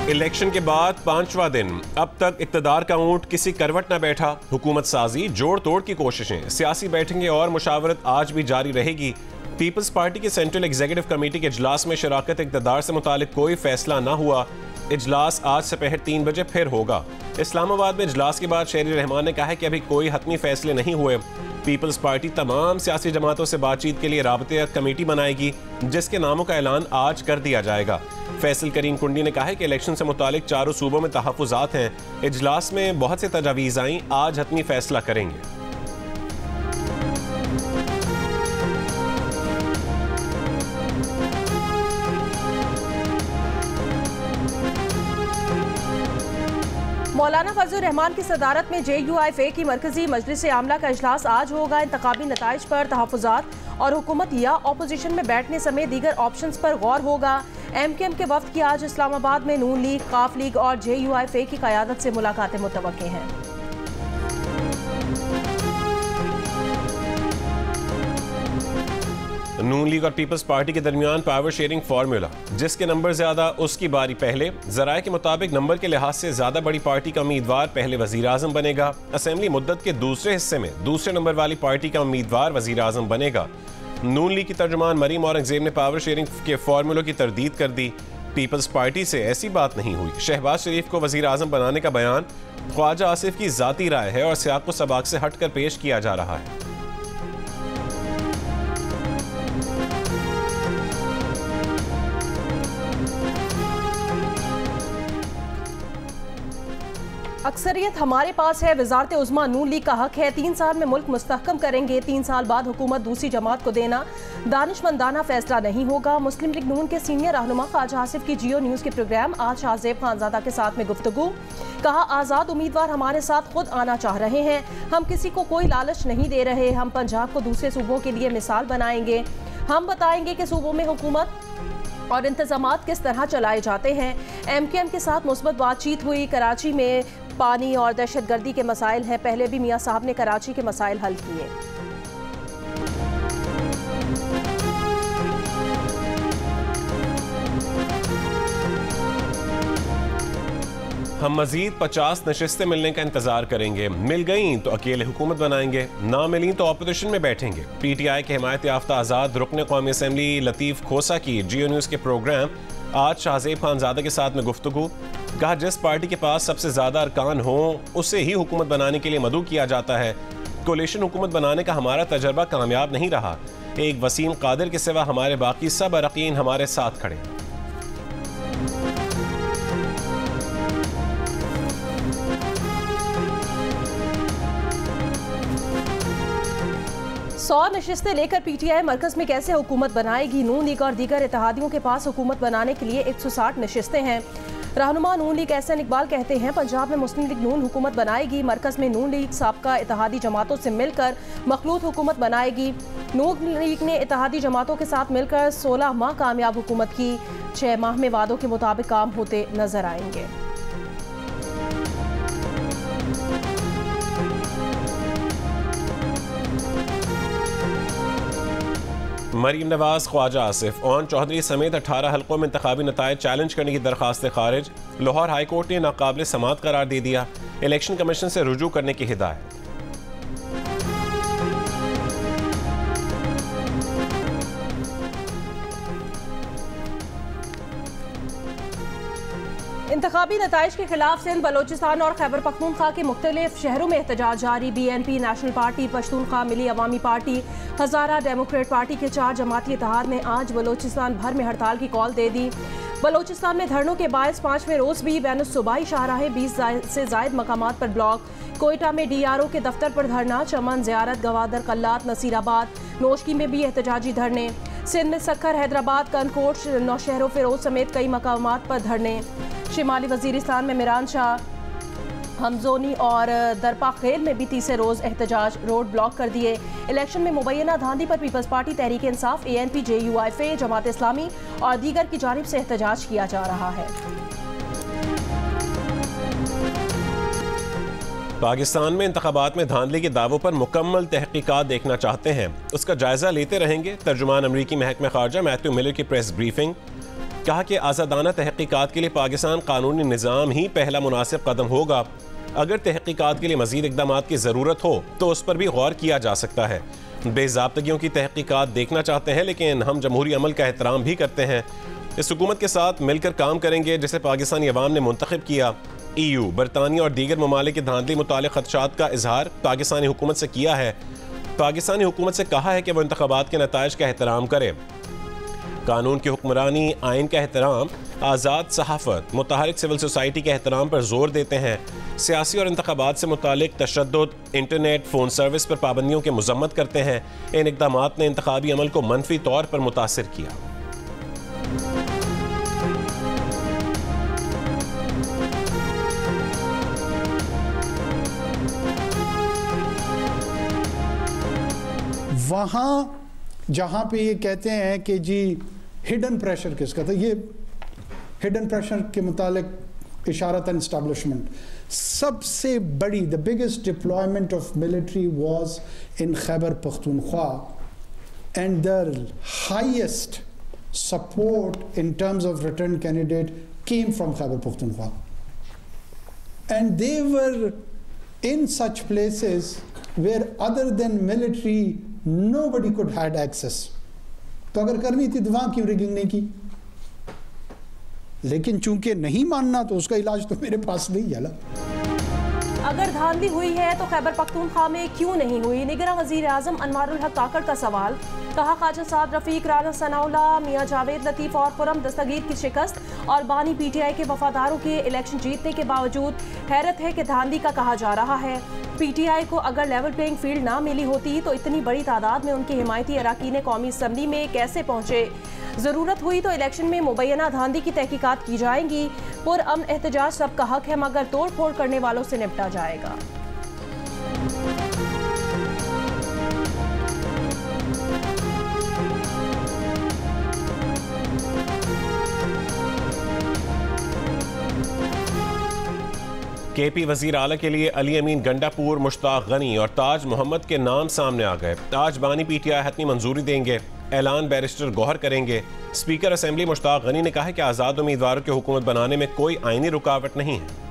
Election के बाद 5वां दिन, अब तक इक्तदार का ऊंट किसी करवट न बैठा। हुकूमत साजी, जोड़ तोड़ की कोशिशें, सियासी बैठकें और मुशावरत आज भी जारी रहेगी। पीपल्स पार्टी के सेंट्रल एग्जीक्यूटिव कमेटी के इजलास में शराकत इक्तदार से मुतालिक कोई फैसला न हुआ। इजलास आज दोपहर 3 बजे फिर होगा। इस्लामाबाद में इजलास के बाद शहरी रहमान ने कहा है कि अभी कोई हतमी फैसले नहीं हुए। पीपल्स पार्टी तमाम सियासी जमातों से बातचीत के लिए राबते कमेटी बनाएगी, जिसके नामों का ऐलान आज कर दिया जाएगा। फैसल करीम कुंडी ने कहा है कि इलेक्शन से मुतालिक चारों सूबों में तहफ़्फ़ुज़ात हैं। इजलास में बहुत से तजावीज़ आई, आज हतमी फैसला करेंगे। मौलाना फजलुर रहमान की सदारत में JUIFA की मरकजी मजलिस आमला का इजलास आज होगा। इंतखाबी नताइज पर तहफ़्फ़ुज़ात और हुकूमत या अपोजिशन में बैठने समेत दीगर ऑप्शंस पर गौर होगा। MKM के वफ्द की आज इस्लामाबाद में नून लीग, काफ लीग और JUIFA की क़यादत से मुलाकातें मुतवक्के हैं। नून लीग और पीपल्स पार्टी के दरमियान पावर शेयरिंग फार्मूला, जिसके नंबर ज्यादा उसकी बारी पहले। जराये के मुताबिक नंबर के लिहाज से ज्यादा बड़ी पार्टी का उम्मीदवार पहले वजीर आजम बनेगा। असेंबली मुद्दत के दूसरे हिस्से में दूसरे नंबर वाली पार्टी का उम्मीदवार वजीर आजम बनेगा। नून लीग की तर्जुमान मरीम औरंगजेब ने पावर शेयरिंग के फार्मूलों की तरदीद कर दी। पीपल्स पार्टी से ऐसी बात नहीं हुई। शहबाज शरीफ को वजीर आजम बनाने का बयान ख्वाजा आसिफ की जाती राय है और सियाक व सबाक से हटकर पेश किया जा रहा है। अक्सरियत हमारे पास है, वजारत उज़्मा नून लीग का हक है। 3 साल में मुल्क मुस्तहकम करेंगे। 3 साल बाद हुकूमत दूसरी जमात को देना दानिशमंदाना फैसला नहीं होगा। मुस्लिम लीग नून के सीनियर रहनुमा ख्वाजा आसिफ की जियो न्यूज़ के प्रोग्राम आज शाहजेब खानजादा के साथ में गुफ्तगू। कहा, आज़ाद उम्मीदवार हमारे साथ खुद आना चाह रहे हैं। हम किसी को कोई लालच नहीं दे रहे। हम पंजाब को दूसरे सूबों के लिए मिसाल बनाएंगे। हम बताएंगे कि सूबों में हुकूमत और इंतजामात किस तरह चलाए जाते हैं। MKM के साथ मुस्बत बातचीत हुई। कराची में पानी और दहशतगर्दी के मसाइल हैं। पहले भी मियाँ साहब ने कराची के मसाइल हल किए। हम मजीद 50 नशिस्तें मिलने का इंतजार करेंगे। मिल गई तो अकेले हुकूमत बनाएंगे, ना मिली तो अपोजिशन में बैठेंगे। PTI के हिमायत याफ्ता आज़ाद रुकन कौमी असम्बली लतीफ़ खोसा की जियो न्यूज़ के प्रोग्राम आज शाहजेब खानजादा के साथ में गुफ्तगू। कहा, जिस पार्टी के पास सबसे ज़्यादा अरकान हो उसे ही हुकूमत बनाने के लिए मदऊ किया जाता है। कोलिशन हुकूमत बनाने का हमारा तजर्बा कामयाब नहीं रहा। एक वसीम कादिर के सिवा हमारे बाकी सब अरकीन हमारे साथ खड़े। 100 नशिस्तें लेकर PTI मरकज में कैसे हुकूमत बनाएगी। नून लीग और दीगर इत्तेहादियों के पास हुकूमत बनाने के लिए 160 नशिस्तें हैं। रहनुमा नून लीग एहसन इकबाल कहते हैं, पंजाब में मुस्लिम लीग नून हुकूमत बनाएगी। मरकज में नून लीग साबका इत्तेहादी जमातों से मिलकर मखलूत हुकूमत बनाएगी। नून लीग ने इत्तेहादी जमातों के साथ मिलकर 16 माह कामयाब हुकूमत की। 6 माह में वादों के मुताबिक काम होते नजर आएंगे। मरीम नवाज, ख्वाजा आसिफ, ओन चौधरी समेत 18 हल्कों में इंतखाबी नतायज चैलेंज करने की दरखास्त खारिज। लाहौर हाई कोर्ट ने नाकाबिल समात करार दे दिया। इलेक्शन कमीशन से रुजू करने की हिदायत। इंतखाबी नताइज के खिलाफ सिंध, बलोचिस्तान और खैबर पख्तूनख्वा के मुख्तलिफ शहरों में एहतजाज जारी। BNP, नेशनल पार्टी, पश्तूनख्वा मिली अवामी पार्टी, हज़ारा डेमोक्रेट पार्टी के 4 जमाती इत्तेहाद ने आज बलोचिस्तान भर में हड़ताल की कॉल दे दी। बलोचिस्तान में धरनों के बायस 5वें रोज भी बैनुस्सूबाई शाहराहें 20 से जायद मकामात पर ब्लॉक। कोयटा में DRO के दफ्तर पर धरना। चमन, ज़ियारत, गवादर, कल्लात, नसीराबाद, नोशकी में भी एहतजाजी धरने। सिंध में सक्खर, हैदराबाद, कनकोट, नौशहरों, फिरोज समेत कई मकामात पर धरने। शिमाली वजीरिस्तान में मिरान शाह, हमजोनी और दरपा खेल में भी तीसरे रोज एहतजाज, रोड ब्लॉक कर दिए। इलेक्शन में मुबैना धांधली पर peoples party, Tehreek Insaf, ANP, JUIFA, Jamaat Islami और दीगर की जानिब से एहतजाज किया जा रहा है। पाकिस्तान में इंतखाबात में धांधली के दावों पर मुकम्मल तहकीकात देखना चाहते हैं, उसका जायजा लेते रहेंगे। तर्जुमान अमरीकी महकमा खारजा मैथ्यू मिलर की प्रेस ब्रीफिंग। कहा कि आज़ादाना तहकीकात के लिए पाकिस्तान कानूनी निज़ाम ही पहला मुनासिब कदम होगा। अगर तहकीकात के लिए मज़ीद इक़दाम की ज़रूरत हो तो उस पर भी गौर किया जा सकता है। बेज़ाब्तगियों की तहकीकात देखना चाहते हैं, लेकिन हम जमहूरी अमल का एहतराम भी करते हैं। इस हुकूमत के साथ मिलकर काम करेंगे जिसे पाकिस्तानी अवाम ने मुंतखब किया। EU, बरतानिया और दीगर ममालिक की धांधली मुतालिक खदशात का इजहार पाकिस्तानी हुकूमत से किया है। पाकिस्तानी हुकूमत से कहा है कि वह इंतखाबात के नताइज का एहतराम करे। कानून की हुक्मरानी, आइन का एहतराम, आज़ाद सहाफ़त, मुतहरिक सिविल सोसाइटी के एहतराम पर जोर देते हैं। सियासी और इंतखाबात से मुतालिक तशद्दुद, इंटरनेट, फ़ोन सर्विस पर पाबंदियों की मज़म्मत करते हैं। इन इक़दामात ने इंतखाबी अमल को मनफी तौर पर मुतासिर किया। वहाँ जहाँ पे ये कहते हैं कि जी हिडन प्रेशर किसका था, ये हिडन प्रेशर के मुतालिक इशारतन एस्टैब्लिशमेंट सबसे बड़ी the biggest deployment of military was in Khyber Pakhtunkhwa and the highest support in terms of return candidate came from Khyber Pakhtunkhwa and they were in such places where other than military nobody could had access। तो अगर करनी थी तो वहां क्यों rigging नहीं की? लेकिन चूंकि नहीं मानना तो उसका इलाज तो मेरे पास नहीं है। अगर धांधली हुई है तो खैबर पख्तूनख्वा में क्यों नहीं हुई? निगरां वज़ीर आज़म अनवारुल हक काकड़ का सवाल। कहा ख्वाजा साद रफीक, राना सनाउल्ला, मियां जावेद लतीफ़ और पुरम दस्तगीर की शिकस्त और बानी PTI के वफादारों के इलेक्शन जीतने के बावजूद हैरत है कि धांधली का कहा जा रहा है। PTI को अगर लेवल प्लेइंग फील्ड ना मिली होती तो इतनी बड़ी तादाद में उनके हिमायती अराकीन कौमी असम्बली में कैसे पहुँचे? ज़रूरत हुई तो इलेक्शन में मुबैना धांधली की तहकीकात की जाएंगी। पुरअमन एहतजाज सबका हक है, मगर तोड़ फोड़ करने वालों से निपटा जाएगा। KP वज़ीर आला के लिए अली अमीन गंडापुर, मुश्ताक गनी और ताज मोहम्मद के नाम सामने आ गए। आज बानी PTI हतमी मंजूरी देंगे। ऐलान बैरिस्टर गौहर करेंगे। स्पीकर असेंबली मुश्ताक गनी ने कहा है कि आज़ाद उम्मीदवारों की हुकूमत बनाने में कोई आईनी रुकावट नहीं है।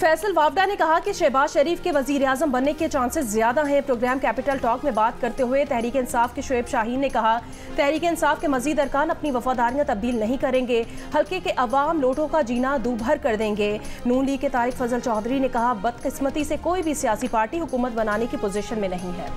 फैसल वावडा ने कहा कि शहबाज शरीफ के वजीर आजम बनने के चांसेस ज्यादा हैं। प्रोग्राम कैपिटल टॉक में बात करते हुए तहरीक इंसाफ के शुएब शाहीन ने कहा, तहरीक इंसाफ के मजीद अरकान अपनी वफादारियां तब्दील नहीं करेंगे, हल्के के अवाम लोटों का जीना दूभर कर देंगे। नून लीग के तारिक फजल चौधरी ने कहा, बदकिस्मती से कोई भी सियासी पार्टी हुकूमत बनाने की पोजीशन में नहीं है।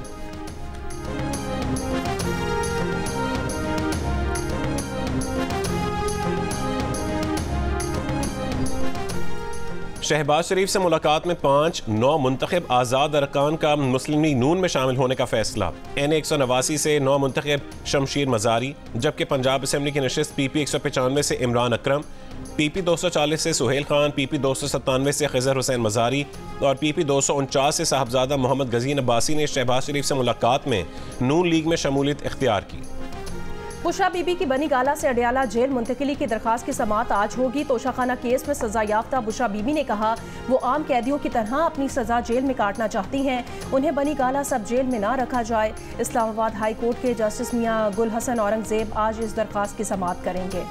शहबाज शरीफ से मुलाकात में 5 9 मुंतखब आज़ाद अरकान का मुस्लिम लीग नून में शामिल होने का फैसला। NA 189 से 9 मुंतखब शमशीर मजारी, जबकि पंजाब असम्बली की नशिस्त PP 195 से इमरान अकरम, PP 240 से सुहेल खान, PP 297 से खिजर हुसैन मजारी और PP 249 से साहबजादा मोहम्मद गजीन अब्बासी ने शहबाज शरीफ से मुलाकात में नून लीग में शमूलियत इख्तियार की। बुशरा बीबी की बनी गाला से अडियाला जेल मुंतकिली की दरखास्त की समाअत आज होगी। तोशाखाना केस में सजा याफ्ता बुशरा बीबी ने कहा, वो आम कैदियों की तरह अपनी सजा जेल में काटना चाहती हैं, उन्हें बनी गाला सब जेल में ना रखा जाए। इस्लामाबाद हाई कोर्ट के जस्टिस मियां गुल हसन औरंगजेब आज इस दरखास्त की समाअत करेंगे।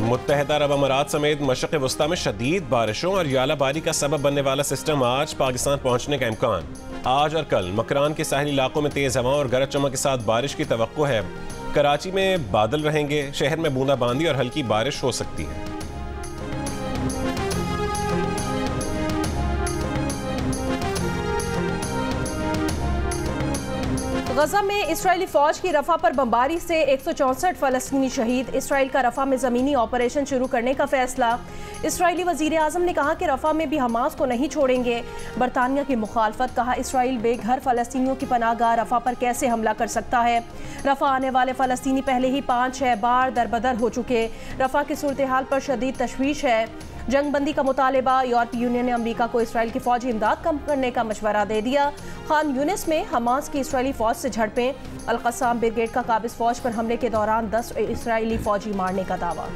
मुत्तहदा अरब अमारात समेत मशरक़ वस्ता में शदीद बारिशों और यालाबारी का सबब बनने वाला सिस्टम आज पाकिस्तान पहुंचने का इम्कान। आज और कल मकरान के साहिली इलाकों में तेज़ हवा और गरज चमक के साथ बारिश की तवक्को है। कराची में बादल रहेंगे, शहर में बूंदाबांदी और हल्की बारिश हो सकती है। गजा में इसराइली फौज की रफा पर बमबारी से 164 फलस्तीनी शहीद। इसराइल का रफा में ज़मीनी ऑपरेशन शुरू करने का फैसला। इसराइली वज़ीर आज़म ने कहा कि रफा में भी हमास को नहीं छोड़ेंगे। बरतानिया की मुखालफत, कहा इसराइल बेघर फलस्तीनियों की पनाहगाह रफा पर कैसे हमला कर सकता है। रफा आने वाले फलस्तीनी पहले ही 5-6 बार दरबदर हो चुके। रफा की सूरत हाल पर शदीद तशवीश है। जंगबंदी का मुतालबा। यूरोपीय यूनियन ने अमेरिका को इसराइल की फौजी इमदाद कम करने का मशवरा दे दिया। खान यूनिस में हमास की इसराइली फौज से झड़पें। अल-क़स्साम ब्रिगेड का काबिज फौज पर हमले के दौरान 10 इसराइली फौजी मारने का दावा।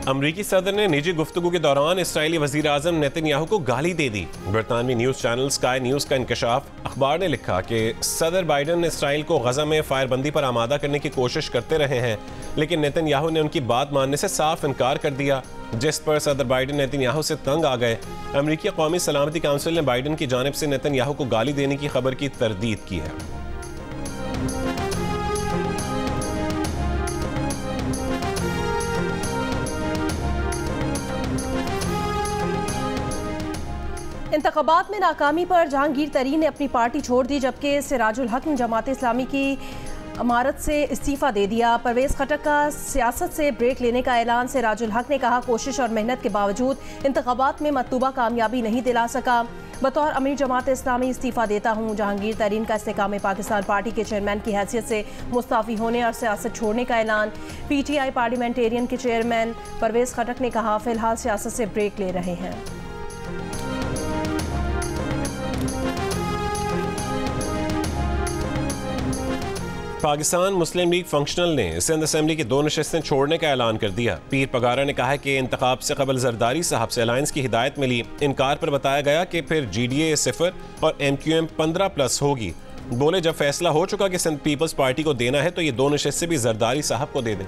अमरीकी सदर ने निजी गुफ्तगू के दौरान इसराइली वज़ीर आज़म नेतन्याहू को गाली दे दी। बरतानवी न्यूज़ चैनल स्काई न्यूज़ का इंकशाफ अखबार ने लिखा कि सदर बाइडन इसराइल को गजा में फायरबंदी पर आमादा करने की कोशिश करते रहे हैं, लेकिन नेतन्याहू ने उनकी बात मानने से साफ इनकार कर दिया, जिस पर सदर बाइडन नेतन्याहू से तंग आ गए। अमरीकी कौमी सलामती काउंसिल ने बाइडन की जानिब से नेतन्याहू को गाली देने की खबर की तरदीद की है। इंतखाबात में नाकामी पर जहांगीर तरीन ने अपनी पार्टी छोड़ दी, जबकि सिराजुल हक ने जमात इस्लामी की इमारत से इस्तीफ़ा दे दिया। परवेज़ खटक का सियासत से ब्रेक लेने का ऐलान। सिराजुल हक ने कहा, कोशिश और मेहनत के बावजूद इंतखाबात में मतलूबा कामयाबी नहीं दिला सका। बतौर अमीर जमात इस्लामी इस्तीफ़ा देता हूँ। जहांगीर तरीन का इस्तेकाम पाकिस्तान पार्टी के चेयरमैन की हैसियत से मुस्ताफ़ी होने और सियासत छोड़ने का ऐलान। PTI पार्लियामेंटेरियन के चेयरमैन परवेज़ खटक ने कहा, फ़िलहाल सियासत से ब्रेक ले रहे हैं। पाकिस्तान मुस्लिम लीग फंक्शनल ने सिंध असेंबली की 2 नशिस्तें छोड़ने का ऐलान कर दिया। पीर पगारा ने कहा कि इंतखाब से कबल जरदारी साहब से अलायंस की हिदायत मिली। इनकार पर बताया गया कि फिर GDA 0 और MQM 15+ होगी। बोले, जब फैसला हो चुका कि सिंध पीपल्स पार्टी को देना है तो ये 2 नशिस्तें भी जरदारी साहब को दे दें।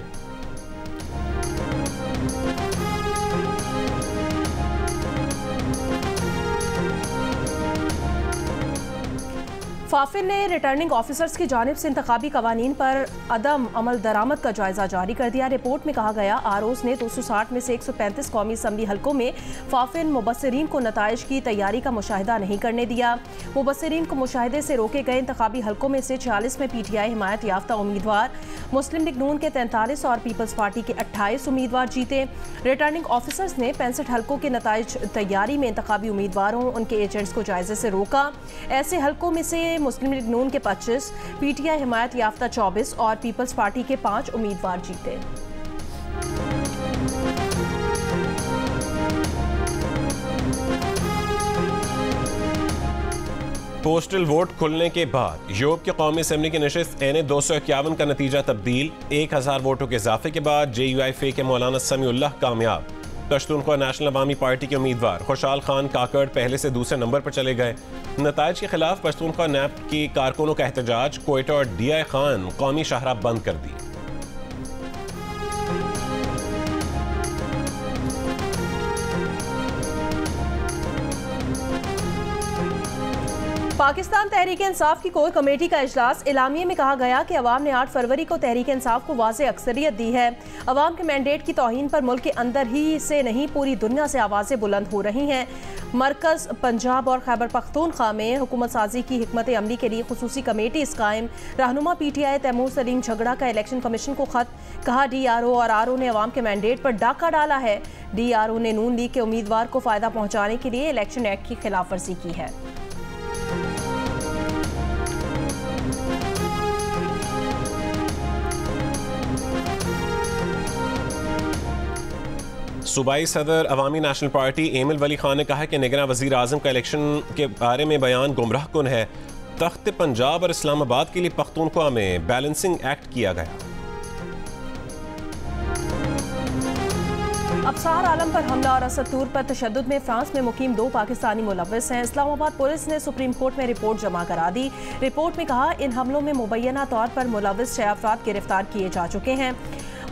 फाफिन ने रिटर्निंग ऑफिसर्स की जानिब से इंतखाबी कवानीन पर अदम अमल दरामद का जायजा जारी कर दिया। रिपोर्ट में कहा गया, आरओस ने 260 में से 135 कौमी असम्बली हल्कों में फाफिन मुबस्सिरीन को नताइज की तैयारी का मुशाहिदा नहीं करने दिया। मुबस्सिरीन को मुशाहिदे से रोके गए इंतखाबी हल्कों में से 46 में PTI हिमायत याफ्ता उम्मीदवार, मुस्लिम लीग नून के 43 और पीपल्स पार्टी के 28 उम्मीदवार जीते। रिटर्निंग ऑफिसर्स ने 65 हल्कों के नताइज तैयारी में इंतखाबी उम्मीदवारों, उनके एजेंट्स को जायजे से रोका। ऐसे हल्कों में से मुस्लिम लीग नून के 25, PTI हिमायत याफ्ता 24 और पीपल्स पार्टी के 5 उम्मीदवार जीते। पोस्टल वोट खुलने के बाद यूरोप की कौमी असेंबली की नशिस्त NA 251 का नतीजा तब्दील। 1000 वोटों के इजाफे के बाद JUIF के मौलाना समीउल्लाह कामयाब। पश्तूनख्वा नेशनल अवामी पार्टी के उम्मीदवार खुशहाल खान काकड़ पहले से दूसरे नंबर पर चले गए। नताइज के खिलाफ पश्तूनख्वा नैप की कारकुनों का एहतजाज। क्वेटा और DI खान कौमी शाहराह बंद कर दी। पाकिस्तान तहरीक इंसाफ की कोर कमेटी का इजलास। इलामिये में कहा गया कि अवाम ने 8 फरवरी को तहरीक इंसाफ को वाज़ेह अक्सरियत दी है। अवाम के मैंडेट की तौहीन पर मुल्क के अंदर ही से नहीं पूरी दुनिया से आवाज़ें बुलंद हो रही हैं। मरकज़, पंजाब और खैबर पख्तूनख्वा में हुकूमत साजी की हिकमत अमली के लिए खुसूसी कमेटी कायम। रहनुमा PTI तैमूर सलीम झगड़ा का इलेक्शन कमीशन को खत। कहा, DRO और RO ने अवाम के मैंडेट पर डाका डाला है। DRO ने नून लीग के उम्मीदवार को फ़ायदा पहुँचाने के लिए इलेक्शन एक्ट की खिलाफ वर्जी की है। सूबाई सदर अवामी नेशनल पार्टी एमिल वली खान ने कहा कि निगरान वज़ीर आज़म का इलेक्शन के बारे में बयान गुमराह कुन है। तख्त पंजाब और इस्लामाबाद के लिए पख्तूनख्वा में बैलेंसिंग एक्ट किया गया। अफसार आलम पर हमला और असदतूर पर तशद्दुद में फ्रांस में मुकीम 2 पाकिस्तानी मुलव्वस हैं। इस्लामाबाद पुलिस ने सुप्रीम कोर्ट में रिपोर्ट जमा करा दी। रिपोर्ट में कहा, इन हमलों में मुबैना तौर पर मुलव्वस 6 अफराद गिरफ्तार किए जा चुके हैं।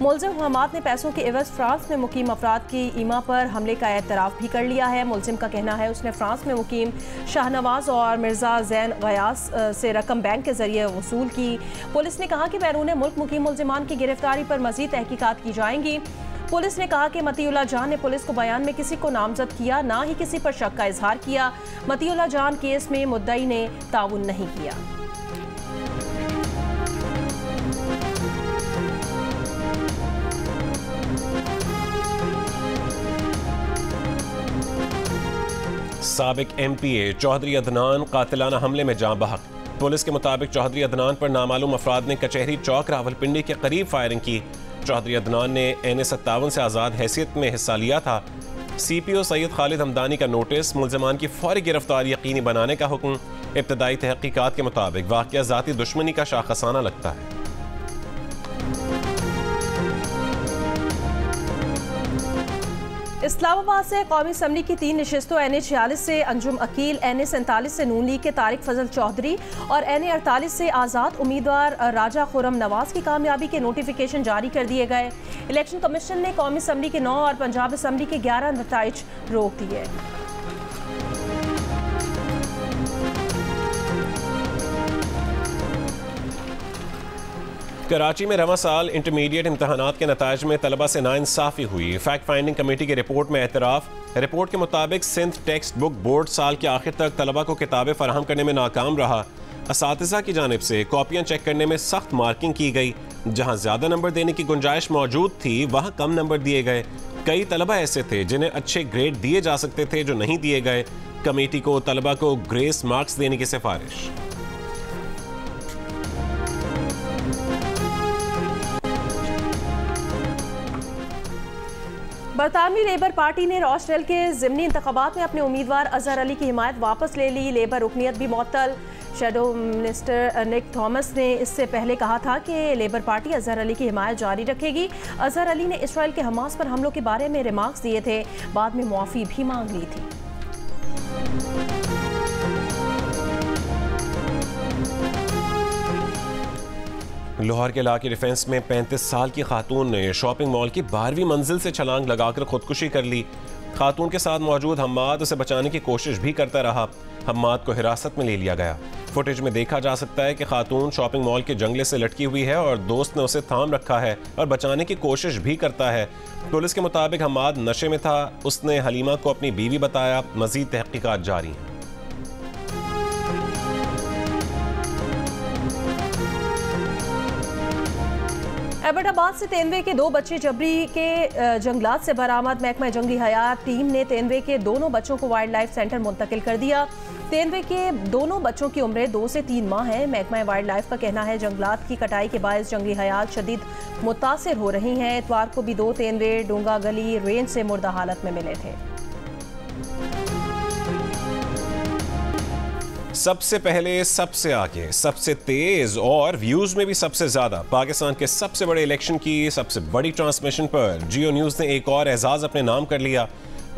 मुलजिम हमाद ने पैसों के एवज फ्रांस में मुकीम अफराद की ईमा पर हमले का एतराफ़ भी कर लिया है। मुलजिम का कहना है उसने फ्रांस में मुकीम शाहनवाज और मिर्ज़ा ज़ैन गयास से रकम बैंक के जरिए वसूल की। पुलिस ने कहा कि बैरून मुल्क मुकीम मुलजिमान की गिरफ्तारी पर मज़ीद तहकीकात की जाएंगी। पुलिस ने कहा कि मतीउल्लाह जान ने पुलिस को बयान में किसी को नामजद किया, ना ही किसी पर शक का इजहार किया। मतीउल्लाह जान केस में मुद्दई ने ताउन नहीं किया। साबिक MPA चौधरी अदनान कातिलाना हमले में जाँ बहक। पुलिस के मुताबिक चौधरी अदनान पर नामालूम अफराद ने कचहरी चौक रावलपिंडी के करीब फायरिंग की। चौधरी अदनान ने NA57 से आज़ाद हैसियत में हिस्सा लिया था। CPO सैयद खालिद हमदानी का नोटिस, मुल्ज़मान की फौरी गिरफ्तारी यकीनी बनाने का हुक्म। इब्तदाई तहकीकात के मुताबिक वाक़या ज़ाती दुश्मनी का शाखसाना लगता है। इस्लामाबाद से कौमी असम्बली की 3 नशिस्तों NA46 से अंजुम अकील, NA47 से नून लीग के तारिक फजल चौधरी और NA48 से आज़ाद उम्मीदवार राजा खुरम नवाज की कामयाबी के नोटिफिकेशन जारी कर दिए गए। इलेक्शन कमीशन ने कौमी असम्बली के 9 और पंजाब असम्बली के 11 नताइज रोक दिए। कराची में रवां साल इंटरमीडिएट इम्तहानात के नताइज में तलबा से नाइंसाफ़ी हुई। फैक्ट फाइंडिंग कमेटी की रिपोर्ट में एतराफ़। रिपोर्ट के मुताबिक सिंध टेक्स्ट बुक बोर्ड साल के आखिर तक तलबा को किताबें फराहम करने में नाकाम रहा। असातिज़ा की जानिब से कॉपियाँ चेक करने में सख्त मार्किंग की गई। जहाँ ज़्यादा नंबर देने की गुंजाइश मौजूद थी वहाँ कम नंबर दिए गए। कई तलबा ऐसे थे जिन्हें अच्छे ग्रेड दिए जा सकते थे जो नहीं दिए गए। कमेटी को तलबा को ग्रेस मार्क्स देने की सिफारिश। बरतानवी लेबर पार्टी ने रॉचडेल के ज़िमनी इंतखाबात में अपने उम्मीदवार अजहर अली की हिमायत वापस ले ली। लेबर रुकनियत भी मुअत्तल। शेडो मिनिस्टर निक थॉमस ने इससे पहले कहा था कि लेबर पार्टी अजहर अली की हिमायत जारी रखेगी। अजहर अली ने इसराइल के हमास पर हमलों के बारे में रिमार्क्स दिए थे, बाद में मुआफ़ी भी मांग ली थी। लाहौर के इलाके डिफेंस में 35 साल की खातून ने शॉपिंग मॉल की 12वीं मंजिल से छलांग लगाकर खुदकुशी कर ली। खातून के साथ मौजूद हम्माद उसे बचाने की कोशिश भी करता रहा। हम्माद को हिरासत में ले लिया गया। फुटेज में देखा जा सकता है कि खातून शॉपिंग मॉल के जंगले से लटकी हुई है और दोस्त ने उसे थाम रखा है और बचाने की कोशिश भी करता है। पुलिस के मुताबिक हम्माद नशे में था। उसने हलीमा को अपनी बीवी बताया। मजीद तहकीकात जारी हैं। एबटाबाद से तेंदुए के 2 बच्चे जबरी के जंगलात से बरामद। महकमा जंगली हयात टीम ने तेंदुए के दोनों बच्चों को वाइल्ड लाइफ सेंटर मुंतकिल कर दिया। तेंदुए के दोनों बच्चों की उम्रें 2 से 3 माह है। महकमा वाइल्ड लाइफ का कहना है जंगलात की कटाई के बायस जंगली हयात शदीद मुतासिर हो रही हैं। इतवार को भी 2 तेंदुए डूंगा गली रेंज से मुर्दा हालत में मिले थे। सबसे पहले, सबसे आगे, सबसे तेज और व्यूज में भी सबसे ज्यादा पाकिस्तान के सबसे बड़े इलेक्शन की सबसे बड़ी ट्रांसमिशन पर जियो न्यूज ने एक और एजाज अपने नाम कर लिया।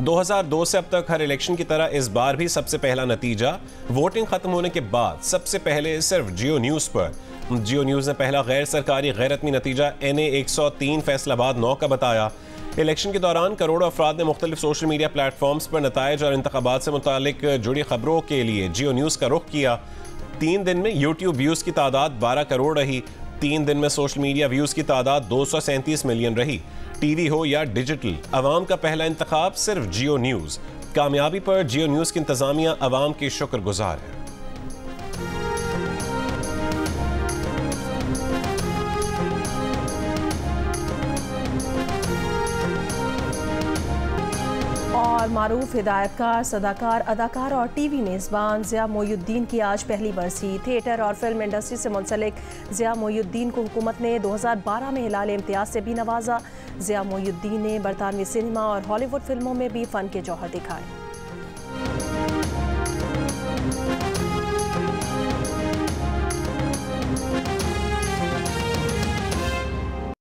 2002 से अब तक हर इलेक्शन की तरह इस बार भी सबसे पहला नतीजा वोटिंग खत्म होने के बाद सबसे पहले सिर्फ जियो न्यूज पर। जियो न्यूज ने पहला गैर सरकारी गैर रत्मी नतीजा NA103 फैसलाबाद 9 का बताया। इलेक्शन के दौरान करोड़ों अफराद ने मुख्तलिफ सोशल मीडिया प्लेटफॉर्म्स पर नताइज और इंतखाबात से मुतालिक जुड़ी खबरों के लिए जियो न्यूज़ का रुख किया। 3 दिन में यूट्यूब व्यूज़ की तादाद 12 करोड़ रही। 3 दिन में सोशल मीडिया व्यूज़ की तादाद 237 मिलियन रही। टीवी हो या डिजिटल, अवाम का पहला इंतखाब सिर्फ जियो न्यूज़। कामयाबी पर जियो न्यूज़ की इंतजामिया अवाम की शुक्रगुजार है। और मारूफ हिदायतकार, सदाकार, अदाकार और टीवी मेज़बान ज़िया मोइनुद्दीन की आज पहली बरसी। थिएटर और फिल्म इंडस्ट्री से मुंसलिक ज़िया मोइनुद्दीन को हुकूमत ने 2012 में हिलाल इम्तियाज़ से भी नवाजा। ज़िया मोइनुद्दीन ने बरतानवी सिनेमा और हॉलीवुड फिल्मों में भी फ़न के जौहर दिखाए।